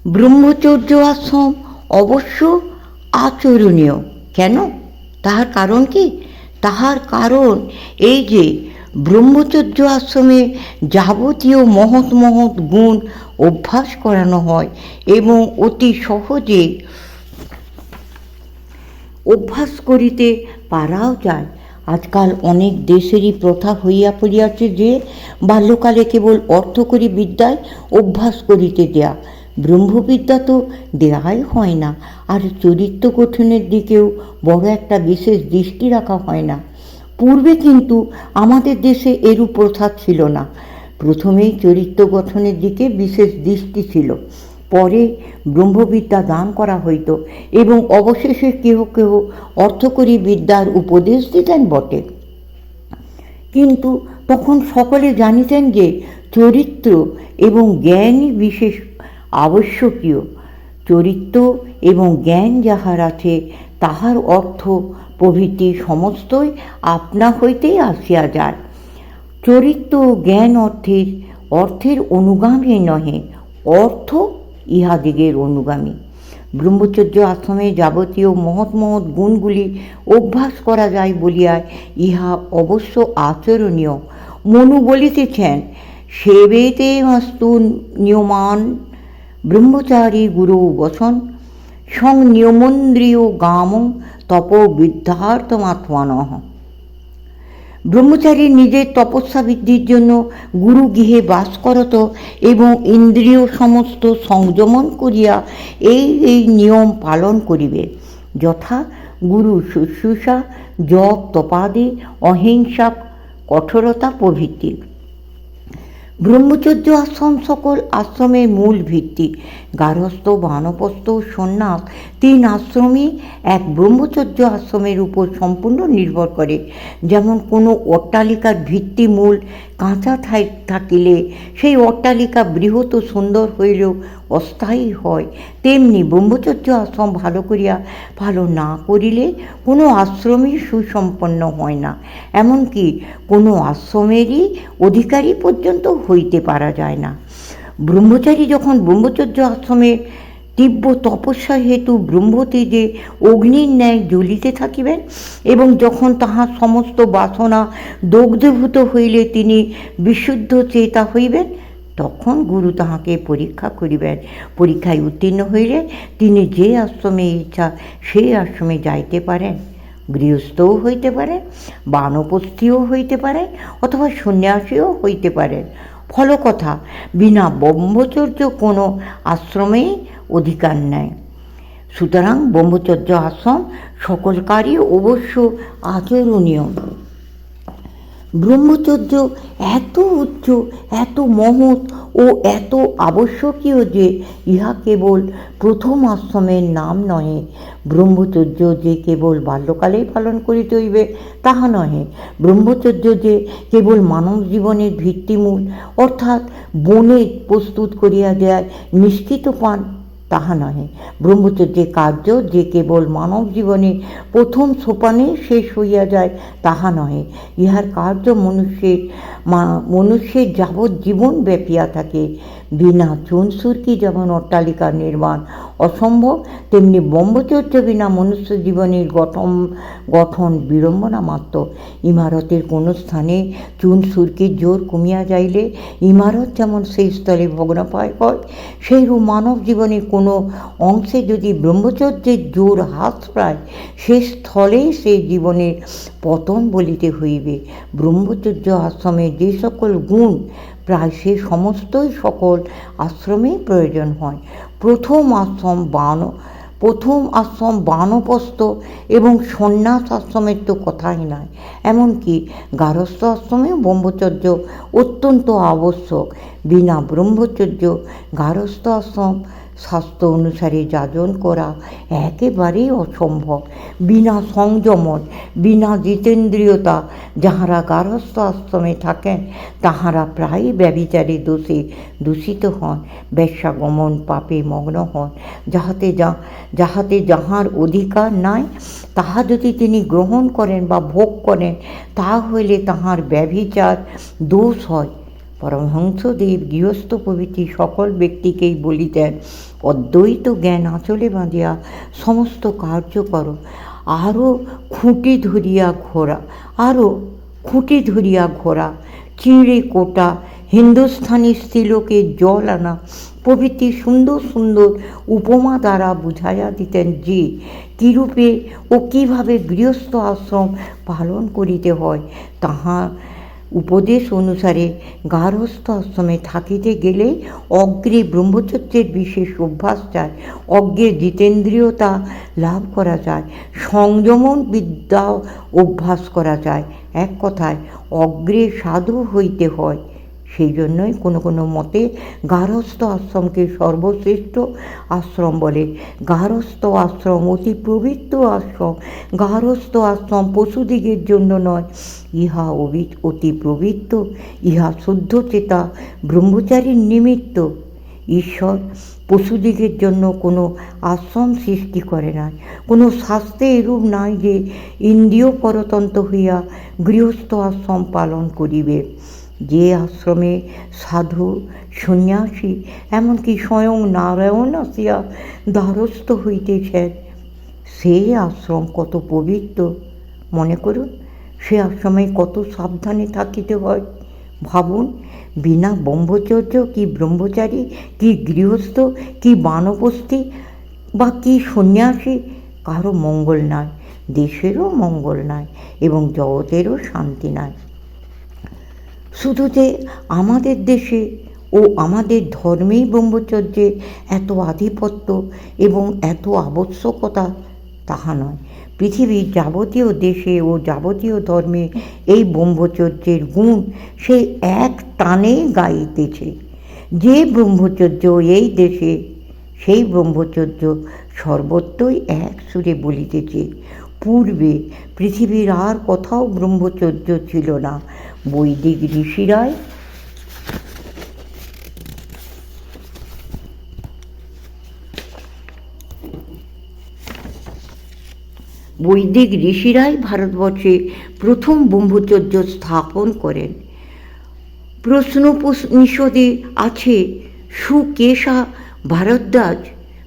ব্রহ্মচর্য আশ্রম অবশ্য আচরণীয়। কেন? তাহার কারণ কি? তাহার কারণ এই যে ব্রহ্মচর্য আশ্রমে যাবতীয় মহৎ মহৎ গুণ অভ্যাস করানো হয় এবং অতি সহজে অভ্যাস করিতে পারাও যায়। আজকাল অনেক দেশেরই প্রথা হইয়া পড়িয়াছে যে বাল্যকালে কেবল অর্থকরী বিদ্যায় অভ্যাস করিতে দেয়া, ব্রহ্মবিদ্যা তো দেয়াই হয় না, আর চরিত্র গঠনের দিকেও বড় একটা বিশেষ দৃষ্টি রাখা হয় না। পূর্বে কিন্তু আমাদের দেশে এরূপ প্রথা ছিল না। প্রথমেই চরিত্র গঠনের দিকে বিশেষ দৃষ্টি ছিল, পরে ব্রহ্মবিদ্যা দান করা হইত এবং অবশেষে কেহ কেহ অর্থকরী বিদ্যার উপদেশ দিতেন বটে। কিন্তু তখন সকলে জানিতেন যে চরিত্র এবং জ্ঞানই বিশেষ আবশ্যকীয়। চরিত্র এবং জ্ঞান যাহার আছে তাহার অর্থ প্রভৃতি সমস্তই আপনা হইতেই আসিয়া যায়। চরিত্র জ্ঞান অর্থের অনুগামী নহে, অর্থ ইহাদিগের অনুগামী। ব্রহ্মচর্য আশ্রমে যাবতীয় মহৎ মহৎ গুণগুলি অভ্যাস করা যায় বলিয়া ইহা অবশ্য আচরণীয়। মনু বলিতেছেন, সেবেতে মাস্তু নিয়মান ব্রহ্মচারী গুরু বচন সংনিয়মন্দ্রিয় গামং তপ বিদ্যার্থমাত্মানঃ। ব্রহ্মচারী নিজের তপস্যা বৃদ্ধির জন্য গুরু গৃহে বাস করত এবং ইন্দ্রিয় সমস্ত সংযমন করিয়া এই নিয়ম পালন করিবে, যথা গুরু শুশ্রূষা, জপ, তপাদি, অহিংসা, কঠোরতা প্রভৃতি। ব্রহ্মচর্য আশ্রম সকল আশ্রমের মূল ভিত্তি। গার্হস্থ্য, বানপ্রস্থ, সন্ন্যাস তিন আশ্রমই এক ব্রহ্মচর্য আশ্রমের উপর সম্পূর্ণ নির্ভর করে। যেমন কোনো অট্টালিকার ভিত্তিমূল কাঁচা থাকিলে সেই অট্টালিকা বৃহৎ ও সুন্দর হইলেও অস্থায়ী হয়, তেমনি ব্রহ্মচর্য আশ্রম ভালো করিয়া ভালো না করিলে কোনো আশ্রমই সুসম্পন্ন হয় না, এমনকি কোনো আশ্রমেরই অধিকারী পর্যন্ত হইতে পারা যায় না। ব্রহ্মচারী যখন ব্রহ্মচর্য আশ্রমে তীব্র তপস্যা হেতু ব্রহ্মতেজে অগ্নির ন্যায় জ্বলিতে থাকিবেন এবং যখন তাহার সমস্ত বাসনা দগ্ধীভূত হইলে তিনি বিশুদ্ধ চেতা হইবেন, তখন গুরু তাহাকে পরীক্ষা করিবেন। পরীক্ষায় উত্তীর্ণ হইলে তিনি যে আশ্রমে ইচ্ছা সেই আশ্রমে যাইতে পারেন। গৃহস্থও হইতে পারেন, বানপ্রস্থীও হইতে পারেন, অথবা সন্ন্যাসীও হইতে পারেন। ফলকথা, বিনা ব্রহ্মচর্য কোনো আশ্রমেই অধিকার নেয়। সুতরাং ব্রহ্মচর্য আশ্রম সকলকারই অবশ্য আচরণীয়। ব্রহ্মচর্য এত উচ্চ, এত মহৎ ও এত আবশ্যকীয় যে ইহা কেবল প্রথম আশ্রমের নাম নহে। ব্রহ্মচর্য যে কেবল বাল্যকালেই পালন করিতে হইবে তাহা নহে। ব্রহ্মচর্য যে কেবল মানব জীবনের ভিত্তিমূল, অর্থাৎ বনে প্রস্তুত করিয়া দেয় নিষ্কৃত পান, তাহা নহে। ব্রহ্মচর্যের কার্য যে কেবল মানব জীবনে প্রথম সোপানে শেষ হইয়া যায় তাহা নহে। ইহার কার্য মনুষ্যের যাবৎ জীবন ব্যাপিয়া থাকে। বিনা চুনসুরকি যেমন অট্টালিকা নির্মাণ অসম্ভব, তেমনি ব্রহ্মচর্য বিনা মনুষ্য জীবনের গঠন বিড়ম্বনা মাত্র। ইমারতের কোনো স্থানে চুনসুরকির জোর কমিয়া যাইলে ইমারত যেমন সেই স্থলে ভগ্নপ্রায় হয়, সেইরূপ মানব জীবনের কোনো অংশে যদি ব্রহ্মচর্যের জোর হ্রাস পায়, সে স্থলেই সেই জীবনের পতন বলিতে হইবে। ব্রহ্মচর্য আশ্রমে যে সকল গুণ প্রায় সে সমস্তই সকল আশ্রমেই প্রয়োজন হয়। প্রথম আশ্রম বানপ্রস্থ এবং সন্ন্যাস আশ্রমের তো কথাই নয়, এমনকি গার্হস্থ আশ্রমেও ব্রহ্মচর্য অত্যন্ত আবশ্যক। বিনা ব্রহ্মচর্য গার্হস্থ আশ্রম শাস্ত্র অনুসারে যাজন করা একেবারেই অসম্ভব। বিনা সংযমন, বিনা জিতেন্দ্রিয়তা যাহারা গার্হস্থ আশ্রমে থাকেন তাহারা প্রায়ই ব্যভিচারে দোষে দূষিত হন, বেশ্যাগমন পাপে মগ্ন হন। যাহাতে যাহার অধিকার নাই তাহা যদি তিনি গ্রহণ করেন বা ভোগ করেন, তাহা হইলে তাহার ব্যভিচার দোষ হয়। পরমহংসদেব গৃহস্থ প্রভৃতি সকল ব্যক্তিকেই বলিতেন, অদ্বৈত জ্ঞান আঁচলে বাঁধিয়া সমস্ত কার্য করো। আরও খুঁটি ধরিয়া ঘোরা, চিঁড়ে কোটা, হিন্দুস্থানি স্ত্রীলোকে জল আনা প্রভৃতি সুন্দর সুন্দর উপমা দ্বারা বুঝাইয়া দিতেন যে কীরূপে ও কীভাবে গৃহস্থ আশ্রম পালন করিতে হয়। তাহা উপদেশ অনুসারে গার্হস্থ আশ্রমে থাকিতে গেলে অগ্রে ব্রহ্মচর্যের বিশেষ অভ্যাস চায়, অগ্রে জিতেন্দ্রিয়তা লাভ করা যায়, সংযমন বিদ্যা অভ্যাস করা যায়। এক কথায় অগ্রে সাধু হইতে হয়। সেই জন্যই কোনো কোনো মতে গার্হস্থ আশ্রমকে সর্বশ্রেষ্ঠ আশ্রম বলে। গার্হস্থ আশ্রম অতি পবিত্র আশ্রম। গার্হস্থ আশ্রম পশুদিগের জন্য নয়, ইহা অতি পবিত্র, ইহা শুদ্ধচেতা ব্রহ্মচারীর নিমিত্ত। ঈশ্বর পশুদিগের জন্য কোনো আশ্রম সৃষ্টি করে নাই। কোনো শাস্ত্রে এরূপ নাই যে ইন্দ্রিয় পরতন্ত্র হইয়া গৃহস্থ আশ্রম পালন করিবে। যে আশ্রমে সাধু সন্ন্যাসী এমনকি স্বয়ং নারায়ণ আসিয়া দ্বারস্থ হইতেছেন, সেই আশ্রম কত পবিত্র মনে করুন। সে আশ্রমে কত সাবধানে থাকিতে হয় ভাবুন। বিনা ব্রহ্মচর্য কি ব্রহ্মচারী, কি গৃহস্থ, কি বানপ্রস্থী বা কি সন্ন্যাসী, কারো মঙ্গল নাই, দেশেরও মঙ্গল নাই এবং জগতেরও শান্তি নাই। শুধু যে আমাদের দেশে ও আমাদের ধর্মেই ব্রহ্মচর্যের এত আধিপত্য এবং এত আবশ্যকতা তাহা নয়, পৃথিবীর যাবতীয় দেশে ও যাবতীয় ধর্মে এই ব্রহ্মচর্যের গুণ সে এক টানে গাইতেছে। যে ব্রহ্মচর্য এই দেশে, সেই ব্রহ্মচর্য সর্বত্রই এক সুরে বলিতেছে। পূর্বে পৃথিবীর আর কোথাও ব্রহ্মচর্য ছিল না। বৈদিক ঋষিরাই ভারতবর্ষে প্রথম ব্রহ্মচর্য স্থাপন করেন। প্রশ্নোপনিষদে আছে, সুকেশা, ভারদ্বাজ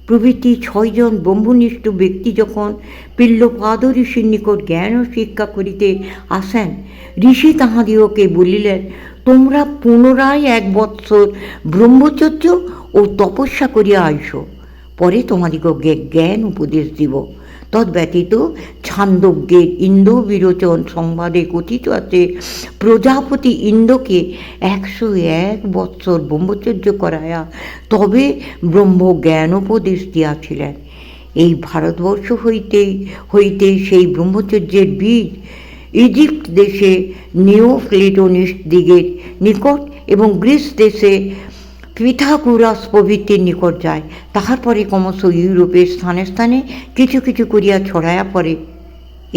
প্রভৃতি 6 জন ব্রহ্মনিষ্ঠ ব্যক্তি যখন পিল্লপাদ ঋষির নিকট জ্ঞান ও শিক্ষা করিতে আসেন, ঋষি তাহাদিগকে বলিলেন, তোমরা পুনরায় 1 বৎসর ব্রহ্মচর্য ও তপস্যা করিয়া আইস, পরে তোমাদিগকে জ্ঞান উপদেশ দিব। তদ্ব্যতীত ছান্দোগ্যের ইন্দ্র বিরোচন সংবাদে কথিত আছে, প্রজাপতি ইন্দ্রকে 101 বৎসর ব্রহ্মচর্য করাইয়া তবে ব্রহ্ম জ্ঞান উপদেশ দিয়াছিলেন। এই ভারতবর্ষ হইতে সেই ব্রহ্মচর্যের বীজ ইজিপ্ট দেশে নিওপ্লেটোনিস্টদিগের নিকট এবং গ্রিস দেশে পিথাগোরাস প্রভৃতির নিকট যায়। তাহার পরে ক্রমশ ইউরোপের স্থানে স্থানে কিছু কিছু করিয়া ছড়াইয়া পড়ে।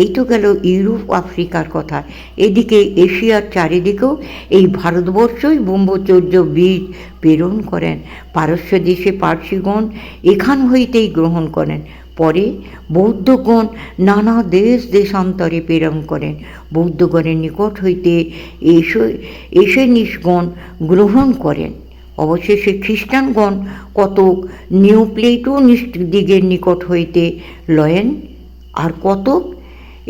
এই তো গেল ইউরোপ আফ্রিকার কথা। এদিকে এশিয়ার চারিদিকেও এই ভারতবর্ষই ব্রহ্মচর্য বীজ প্রেরণ করেন। পারস্য দেশে পার্সিগণ এখান হইতেই গ্রহণ করেন। পরে বৌদ্ধগণ নানা দেশান্তরে প্রেরণ করেন। বৌদ্ধগণের নিকট হইতে এসেনিসগণ গ্রহণ করেন। অবশেষে খ্রিস্টানগণ কতক নিওপ্লেটোনিস্টদিগের নিকট হইতে লয়েন, আর কতক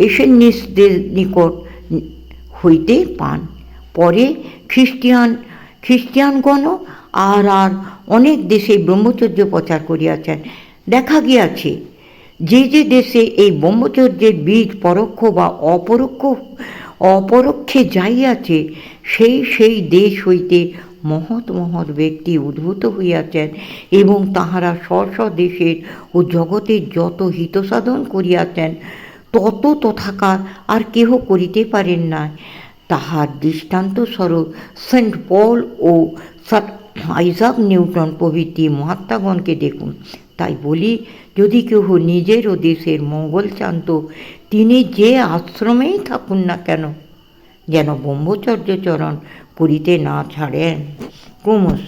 এসেনিসদের নিকট হইতে পান। পরে খ্রিস্টিয়ানগণও আর অনেক দেশে ব্রহ্মচর্য প্রচার করিয়াছেন। দেখা গিয়াছে যে যে দেশে এই ব্রহ্মচর্যের বীজ পরোক্ষ বা অপরোক্ষে যাইয়াছে, সেই দেশ হইতে মহৎ মহৎ ব্যক্তি উদ্ভূত হইয়াছেন এবং তাহারা স্ব দেশের ও জগতের যত হিতসাধন করিয়াছেন তত তথাকার আর কেহ করিতে পারেন না। তাহার দৃষ্টান্তস্বরূপ সেন্ট পল ও স্যার আইজাক নিউটন প্রভৃতি মহাত্মাগণকে দেখুন। তাই বলি, যদি কেহ নিজের ও দেশের মঙ্গল চান তো তিনি যে আশ্রমেই থাকুন না কেন, যেন ব্রহ্মচর্য চরণ করিতে না ছাড়েন। ক্রমশ